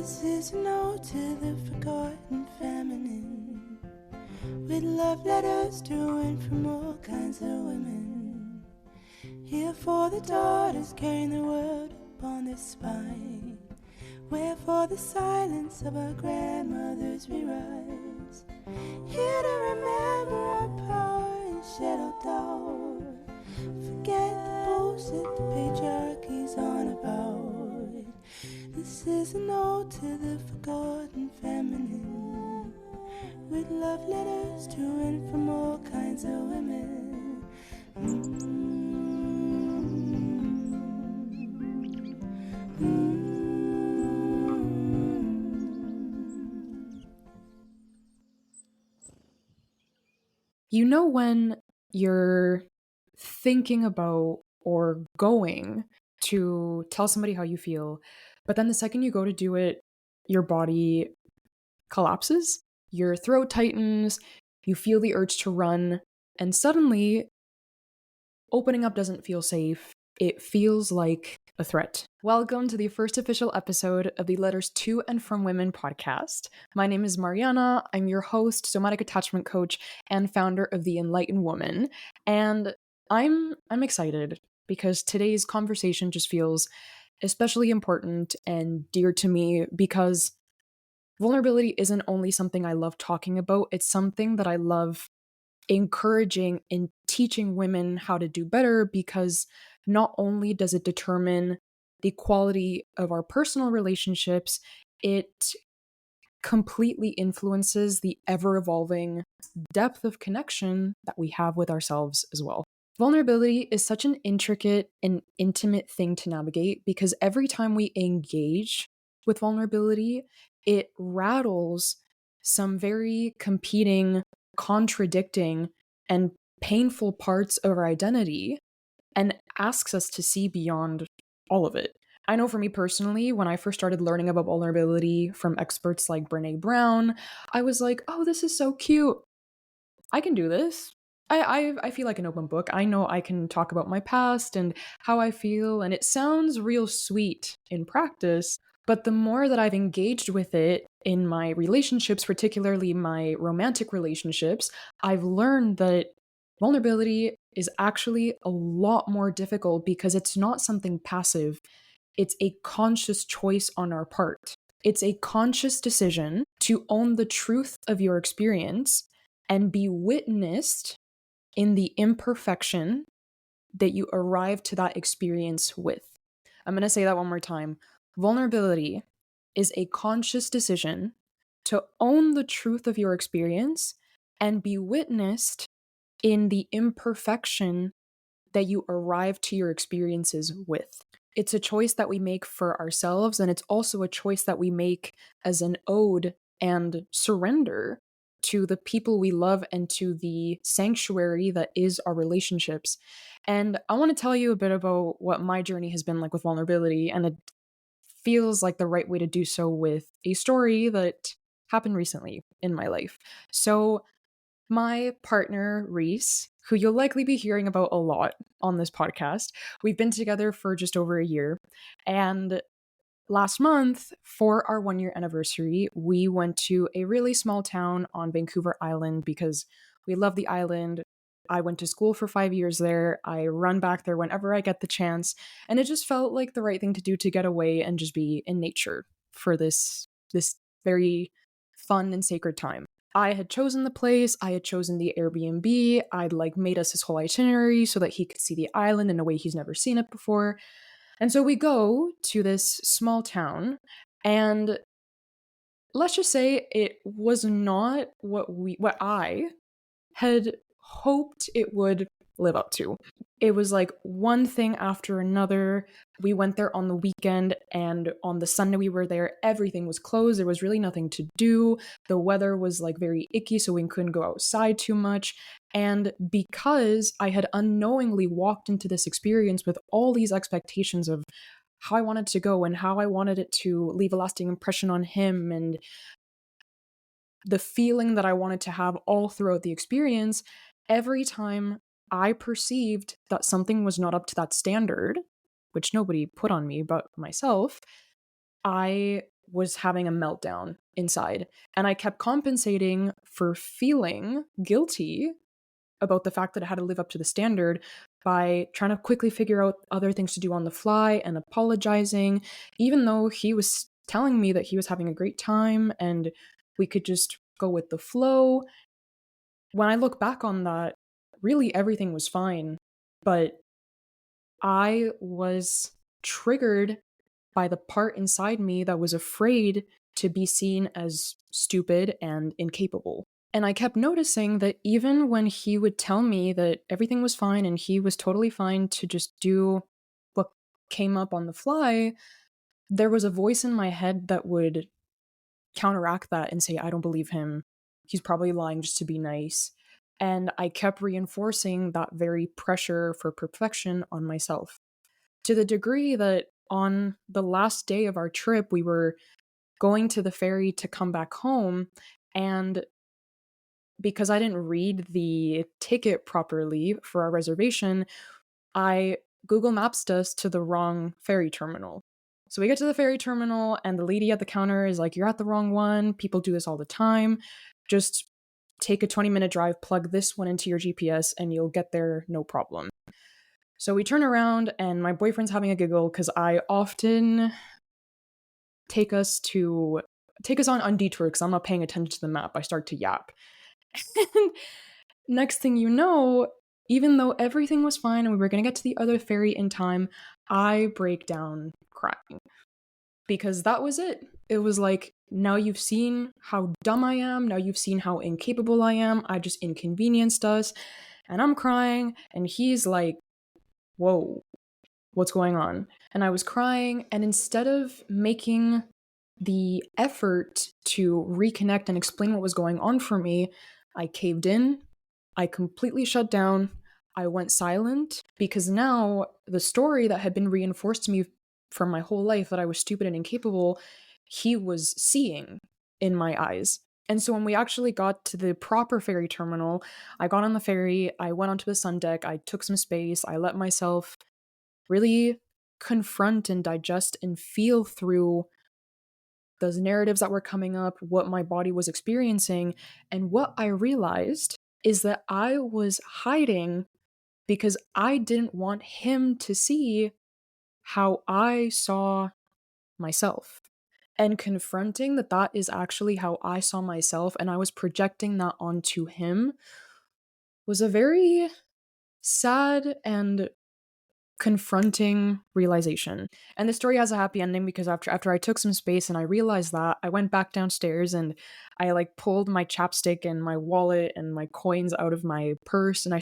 This is an ode to the forgotten feminine, with love letters to and from all kinds of women. Here for the daughters carrying the world upon their spine, wherefore the silence of our grandmothers we rise. Here to remember our power and shed our doubt. Forget the bullshit the patriarchy's on about. This is an ode to the forgotten feminine, with love letters to and from all kinds of women. You know when you're thinking about or going to tell somebody how you feel, but then the second you go to do it, your body collapses, your throat tightens, you feel the urge to run, and suddenly opening up doesn't feel safe. It feels like a threat. Welcome to the first official episode of the Letters to and from Women podcast. My name is Mariana. I'm your host, somatic attachment coach, and founder of The Enlightened Woman. And I'm excited because today's conversation just feels especially important and dear to me because vulnerability isn't only something I love talking about, it's something that I love encouraging and teaching women how to do better, because not only does it determine the quality of our personal relationships, it completely influences the ever-evolving depth of connection that we have with ourselves as well. Vulnerability is such an intricate and intimate thing to navigate because every time we engage with vulnerability, it rattles some very competing, contradicting, and painful parts of our identity and asks us to see beyond all of it. I know for me personally, when I first started learning about vulnerability from experts like Brené Brown, I was like, oh, this is so cute. I can do this. I feel like an open book. I know I can talk about my past and how I feel, and it sounds real sweet in practice. But the more that I've engaged with it in my relationships, particularly my romantic relationships, I've learned that vulnerability is actually a lot more difficult because it's not something passive. It's a conscious choice on our part. It's a conscious decision to own the truth of your experience and be witnessed in the imperfection that you arrive to that experience with. I'm going to say that one more time. Vulnerability is a conscious decision to own the truth of your experience and be witnessed in the imperfection that you arrive to your experiences with. It's a choice that we make for ourselves, and it's also a choice that we make as an ode and surrender to the people we love and to the sanctuary that is our relationships. And I want to tell you a bit about what my journey has been like with vulnerability, and it feels like the right way to do so with a story that happened recently in my life. So, my partner, Reese, who you'll likely be hearing about a lot on this podcast, we've been together for just over a year. And last month, for our 1 year anniversary, we went to a really small town on Vancouver Island because we love the island. I went to school for 5 years there. I run back there whenever I get the chance. And it just felt like the right thing to do to get away and just be in nature for this very fun and sacred time. I had chosen the place, I had chosen the Airbnb, I'd made us his whole itinerary so that he could see the island in a way he's never seen it before. And so we go to this small town, and let's just say it was not what I had hoped it would live up to. It was like one thing after another. We went there on the weekend, and on the Sunday we were there, everything was closed. There was really nothing to do. The weather was very icky, so we couldn't go outside too much. And because I had unknowingly walked into this experience with all these expectations of how I wanted to go and how I wanted it to leave a lasting impression on him and the feeling that I wanted to have all throughout the experience, every time I perceived that something was not up to that standard, which nobody put on me but myself, I was having a meltdown inside. And I kept compensating for feeling guilty about the fact that I had to live up to the standard by trying to quickly figure out other things to do on the fly and apologizing, even though he was telling me that he was having a great time and we could just go with the flow. When I look back on that, really everything was fine, but I was triggered by the part inside me that was afraid to be seen as stupid and incapable. And I kept noticing that even when he would tell me that everything was fine and he was totally fine to just do what came up on the fly, there was a voice in my head that would counteract that and say, I don't believe him. He's probably lying just to be nice. And I kept reinforcing that very pressure for perfection on myself, to the degree that on the last day of our trip, we were going to the ferry to come back home. And because I didn't read the ticket properly for our reservation, I Google Maps us to the wrong ferry terminal. So we get to the ferry terminal, and the lady at the counter is like, "You're at the wrong one. People do this all the time. Just take a 20-minute drive, plug this one into your GPS, and you'll get there no problem." So we turn around, and my boyfriend's having a giggle because I often take us on detour because I'm not paying attention to the map. I start to yap. And next thing you know, even though everything was fine and we were going to get to the other ferry in time, I break down crying. Because that was it. It was like, now you've seen how dumb I am. Now you've seen how incapable I am. I just inconvenienced us. And I'm crying. And he's like, whoa, what's going on? And I was crying. And instead of making the effort to reconnect and explain what was going on for me, I caved in. I completely shut down. I went silent because now the story that had been reinforced to me from my whole life that I was stupid and incapable, he was seeing in my eyes. And so when we actually got to the proper ferry terminal, I got on the ferry, I went onto the sun deck, I took some space, I let myself really confront and digest and feel through those narratives that were coming up, what my body was experiencing. And what I realized is that I was hiding because I didn't want him to see how I saw myself. And confronting that that is actually how I saw myself and I was projecting that onto him was a very sad and confronting realization. And the story has a happy ending because after I took some space and I realized that, I went back downstairs and I like pulled my chapstick and my wallet and my coins out of my purse, and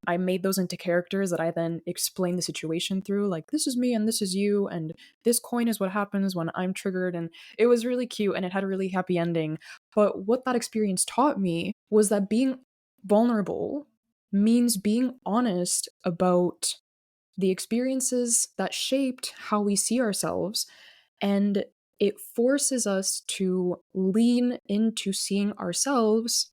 I made those into characters that I then explained the situation through, like, this is me and this is you and this coin is what happens when I'm triggered. And it was really cute and it had a really happy ending. But what that experience taught me was that being vulnerable means being honest about the experiences that shaped how we see ourselves, and it forces us to lean into seeing ourselves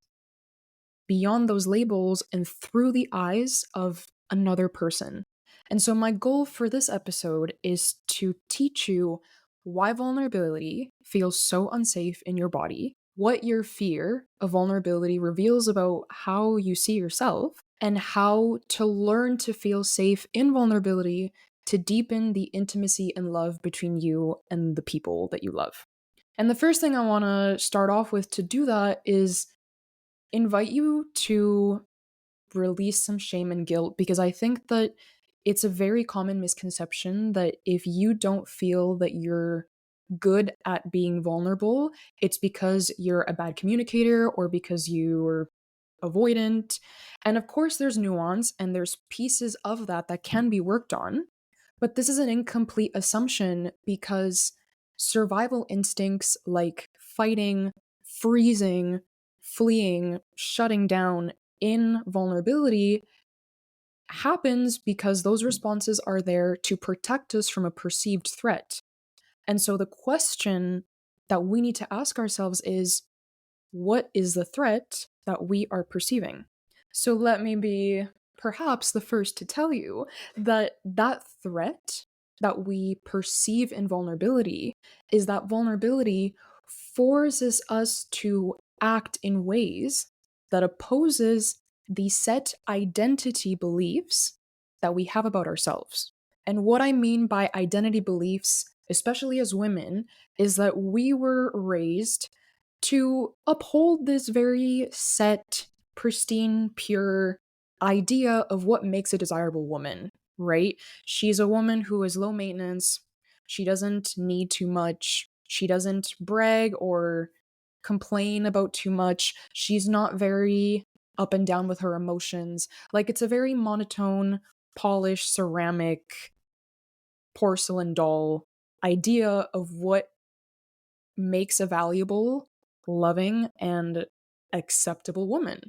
beyond those labels and through the eyes of another person. And so, my goal for this episode is to teach you why vulnerability feels so unsafe in your body, what your fear of vulnerability reveals about how you see yourself, and how to learn to feel safe in vulnerability to deepen the intimacy and love between you and the people that you love. And the first thing I want to start off with to do that is invite you to release some shame and guilt, because I think that it's a very common misconception that if you don't feel that you're good at being vulnerable, it's because you're a bad communicator or because you're avoidant. And of course, there's nuance and there's pieces of that that can be worked on. But this is an incomplete assumption because survival instincts like fighting, freezing, fleeing, shutting down in vulnerability happens because those responses are there to protect us from a perceived threat. And so the question that we need to ask ourselves is, what is the threat that we are perceiving? So let me be perhaps the first to tell you that that threat that we perceive in vulnerability is that vulnerability forces us to act in ways that opposes the set identity beliefs that we have about ourselves. And what I mean by identity beliefs, especially as women, is that we were raised to uphold this very set, pristine, pure idea of what makes a desirable woman, right? She's a woman who is low maintenance. She doesn't need too much. She doesn't brag or complain about too much. She's not very up and down with her emotions. Like, it's a very monotone, polished ceramic porcelain doll idea of what makes a valuable, loving, and acceptable woman,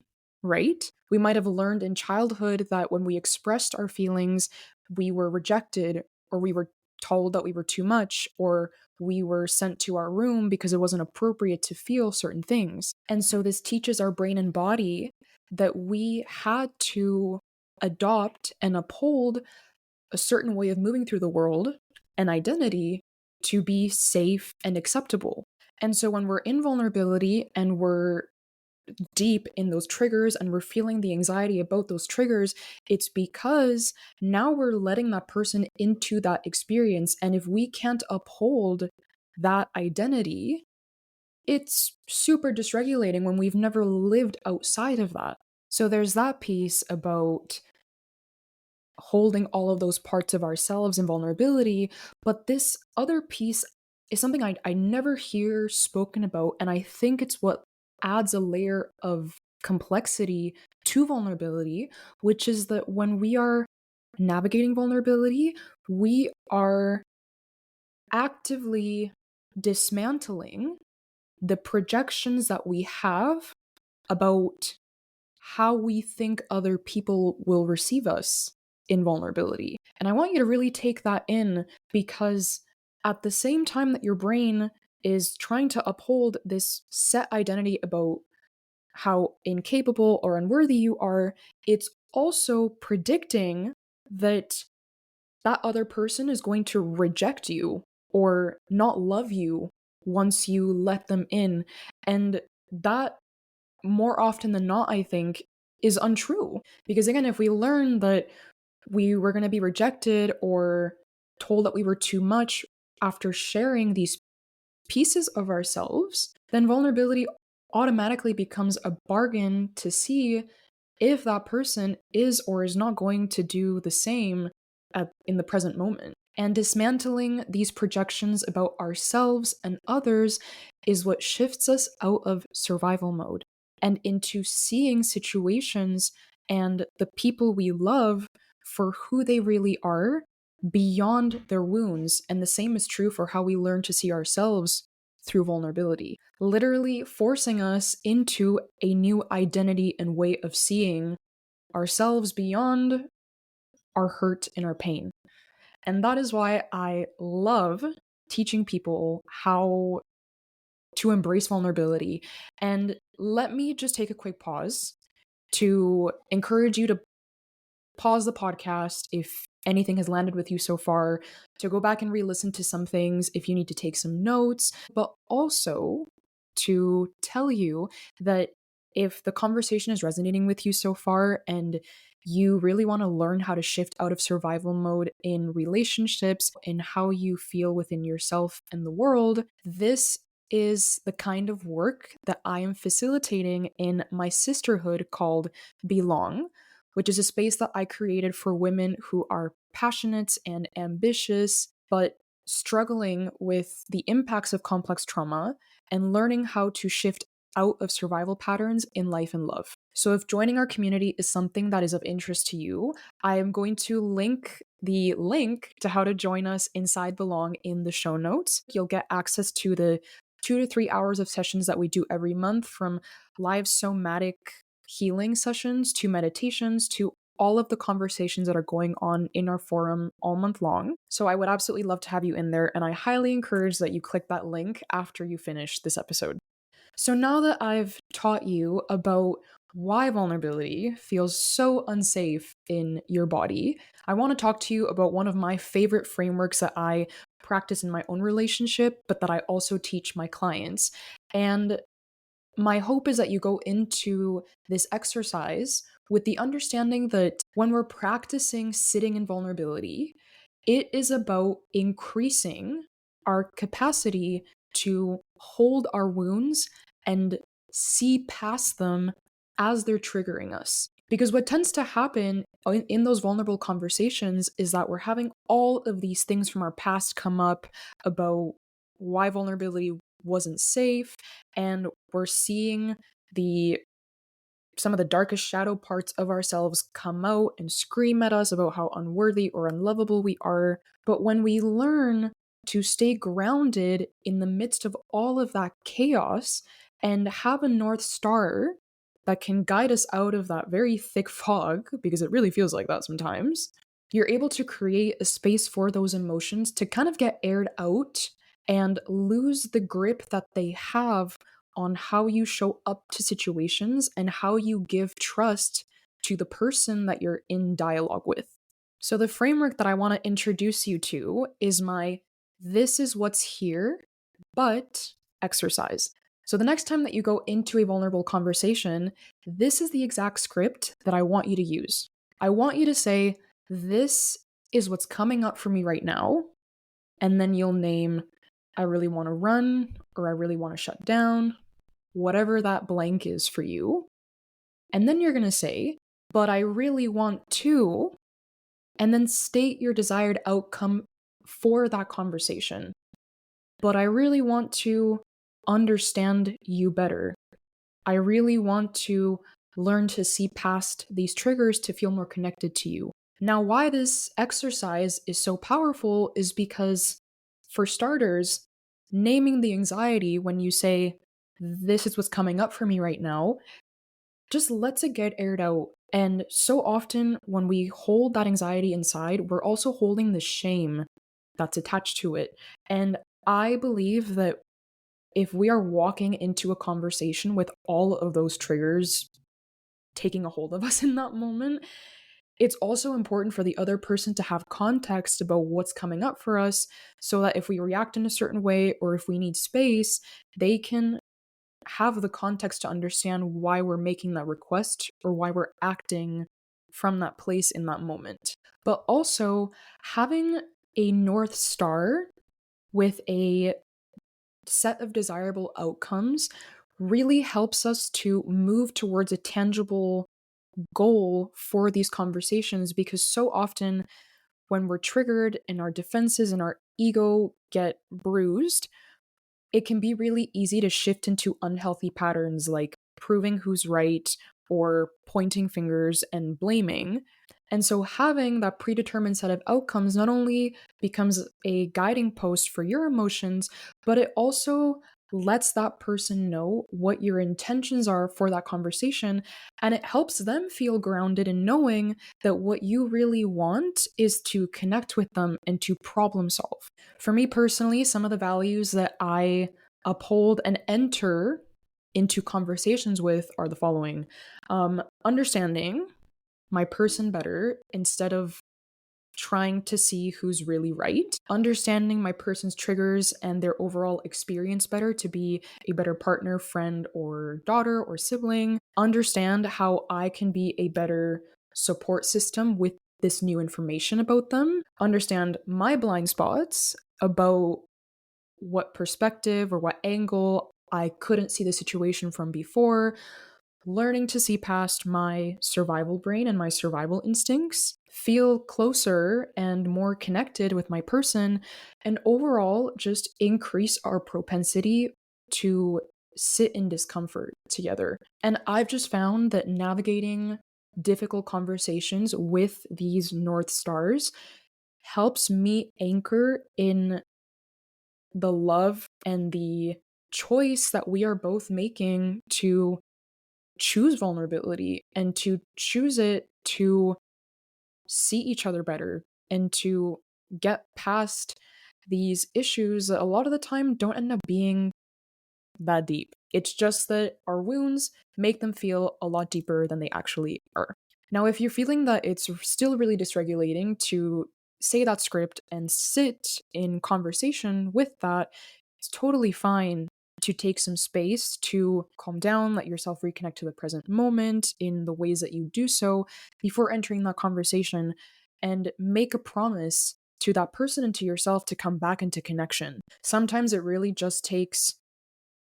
right? We might have learned in childhood that when we expressed our feelings, we were rejected, or we were told that we were too much, or we were sent to our room because it wasn't appropriate to feel certain things. And so this teaches our brain and body that we had to adopt and uphold a certain way of moving through the world, an identity, to be safe and acceptable. And so when we're in vulnerability and we're deep in those triggers and we're feeling the anxiety about those triggers, it's because now we're letting that person into that experience. And if we can't uphold that identity, it's super dysregulating when we've never lived outside of that. So there's that piece about holding all of those parts of ourselves in vulnerability. But this other piece is something I never hear spoken about. And I think it's what adds a layer of complexity to vulnerability, which is that when we are navigating vulnerability, we are actively dismantling the projections that we have about how we think other people will receive us in vulnerability. And I want you to really take that in, because at the same time that your brain is trying to uphold this set identity about how incapable or unworthy you are, it's also predicting that that other person is going to reject you or not love you once you let them in. And that, more often than not, I think, is untrue. Because again, if we learn that we were going to be rejected or told that we were too much after sharing these pieces of ourselves, then vulnerability automatically becomes a bargain to see if that person is or is not going to do the same in the present moment. And dismantling these projections about ourselves and others is what shifts us out of survival mode and into seeing situations and the people we love for who they really are beyond their wounds. And the same is true for how we learn to see ourselves through vulnerability, literally forcing us into a new identity and way of seeing ourselves beyond our hurt and our pain. And that is why I love teaching people how to embrace vulnerability. And let me just take a quick pause to encourage you to pause the podcast if anything has landed with you so far, to go back and re-listen to some things if you need to take some notes, but also to tell you that if the conversation is resonating with you so far and you really want to learn how to shift out of survival mode in relationships and how you feel within yourself and the world, this is the kind of work that I am facilitating in my sisterhood called Belong, which is a space that I created for women who are passionate and ambitious, but struggling with the impacts of complex trauma and learning how to shift out of survival patterns in life and love. So, if joining our community is something that is of interest to you, I am going to link the link to how to join us inside Belong in the show notes. You'll get access to the 2 to 3 hours of sessions that we do every month, from live somatic healing sessions to meditations to all of the conversations that are going on in our forum all month long. So I would absolutely love to have you in there, and I highly encourage that you click that link after you finish this episode. So now that I've taught you about why vulnerability feels so unsafe in your body, I want to talk to you about one of my favorite frameworks that I practice in my own relationship, but that I also teach my clients. And my hope is that you go into this exercise with the understanding that when we're practicing sitting in vulnerability, it is about increasing our capacity to hold our wounds and see past them as they're triggering us. Because what tends to happen in those vulnerable conversations is that we're having all of these things from our past come up about why vulnerability wasn't safe, and we're seeing the some of the darkest shadow parts of ourselves come out and scream at us about how unworthy or unlovable we are. But when we learn to stay grounded in the midst of all of that chaos and have a North Star that can guide us out of that very thick fog, because it really feels like that sometimes, you're able to create a space for those emotions to kind of get aired out and lose the grip that they have on how you show up to situations and how you give trust to the person that you're in dialogue with. So, the framework that I want to introduce you to is my "this is what's here, but" exercise. So, the next time that you go into a vulnerable conversation, this is the exact script that I want you to use. I want you to say, "This is what's coming up for me right now." And then you'll name, "I really want to run," or "I really want to shut down," whatever that blank is for you. And then you're going to say, "But I really want to," and then state your desired outcome for that conversation. "But I really want to understand you better. I really want to learn to see past these triggers to feel more connected to you." Now, why this exercise is so powerful is because, for starters, naming the anxiety when you say, "This is what's coming up for me right now," just lets it get aired out. And so often, when we hold that anxiety inside, we're also holding the shame that's attached to it. And I believe that if we are walking into a conversation with all of those triggers taking a hold of us in that moment, it's also important for the other person to have context about what's coming up for us, so that if we react in a certain way or if we need space, they can have the context to understand why we're making that request or why we're acting from that place in that moment. But also, having a North Star with a set of desirable outcomes really helps us to move towards a tangible goal for these conversations, because so often when we're triggered and our defenses and our ego get bruised, it can be really easy to shift into unhealthy patterns like proving who's right or pointing fingers and blaming. And so having that predetermined set of outcomes not only becomes a guiding post for your emotions, but it also lets that person know what your intentions are for that conversation. And it helps them feel grounded in knowing that what you really want is to connect with them and to problem solve. For me personally, some of the values that I uphold and enter into conversations with are the following: understanding my person better instead of trying to see who's really right, understanding my person's triggers and their overall experience better to be a better partner, friend, or daughter or sibling, understand how I can be a better support system with this new information about them, understand my blind spots about what perspective or what angle I couldn't see the situation from before, learning to see past my survival brain and my survival instincts, feel closer and more connected with my person, and overall just increase our propensity to sit in discomfort together. And I've just found that navigating difficult conversations with these North Stars helps me anchor in the love and the choice that we are both making to choose vulnerability and to choose it to see each other better and to get past these issues that a lot of the time don't end up being that deep. It's just that our wounds make them feel a lot deeper than they actually are. Now, if you're feeling that it's still really dysregulating to say that script and sit in conversation with that, it's totally fine to take some space to calm down, let yourself reconnect to the present moment in the ways that you do so before entering that conversation, and make a promise to that person and to yourself to come back into connection. Sometimes it really just takes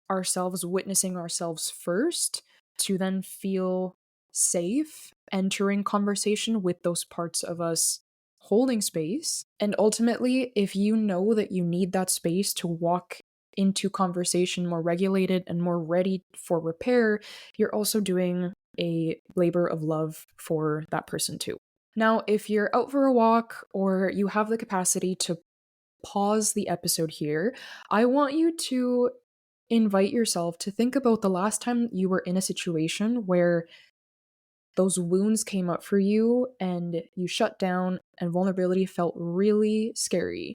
ourselves witnessing ourselves first to then feel safe entering conversation with those parts of us holding space. And ultimately, if you know that you need that space to walk into conversation more regulated and more ready for repair, you're also doing a labor of love for that person too. Now, if you're out for a walk or you have the capacity to pause the episode here, I want you to invite yourself to think about the last time you were in a situation where those wounds came up for you and you shut down and vulnerability felt really scary.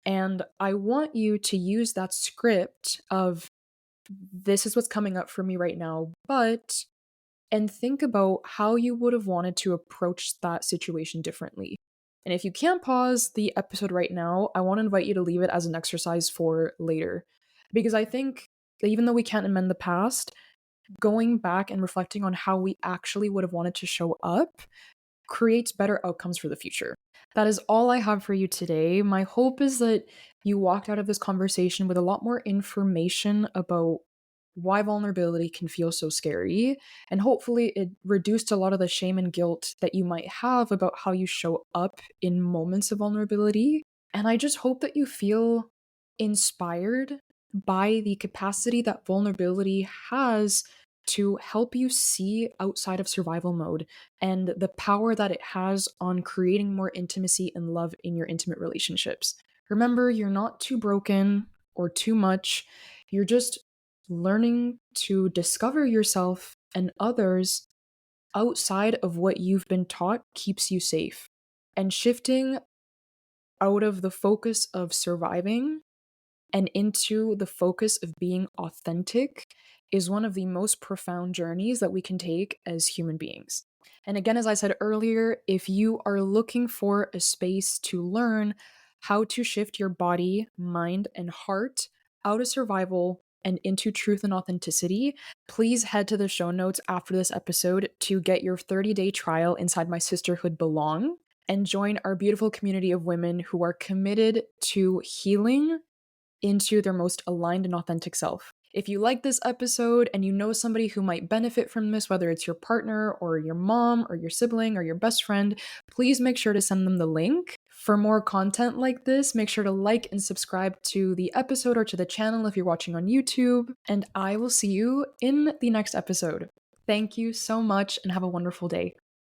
And I want you to use that script of this is what's coming up for me right now, but and think about how you would have wanted to approach that situation differently. And if you can't pause the episode right now, I want to invite you to leave it as an exercise for later. Because I think that even though we can't amend the past, going back and reflecting on how we actually would have wanted to show up creates better outcomes for the future. That is all I have for you today. My hope is that you walked out of this conversation with a lot more information about why vulnerability can feel so scary. And hopefully, it reduced a lot of the shame and guilt that you might have about how you show up in moments of vulnerability. And I just hope that you feel inspired by the capacity that vulnerability has to help you see outside of survival mode and the power that it has on creating more intimacy and love in your intimate relationships. Remember, you're not too broken or too much. You're just learning to discover yourself and others outside of what you've been taught keeps you safe. And shifting out of the focus of surviving and into the focus of being authentic is one of the most profound journeys that we can take as human beings. And again, as I said earlier, if you are looking for a space to learn how to shift your body, mind, and heart out of survival and into truth and authenticity, please head to the show notes after this episode to get your 30-day trial inside my Sisterhood Belong and join our beautiful community of women who are committed to healing into their most aligned and authentic self. If you like this episode and you know somebody who might benefit from this, whether it's your partner or your mom or your sibling or your best friend, please make sure to send them the link. For more content like this, make sure to like and subscribe to the episode or to the channel if you're watching on YouTube, and I will see you in the next episode. Thank you so much and have a wonderful day.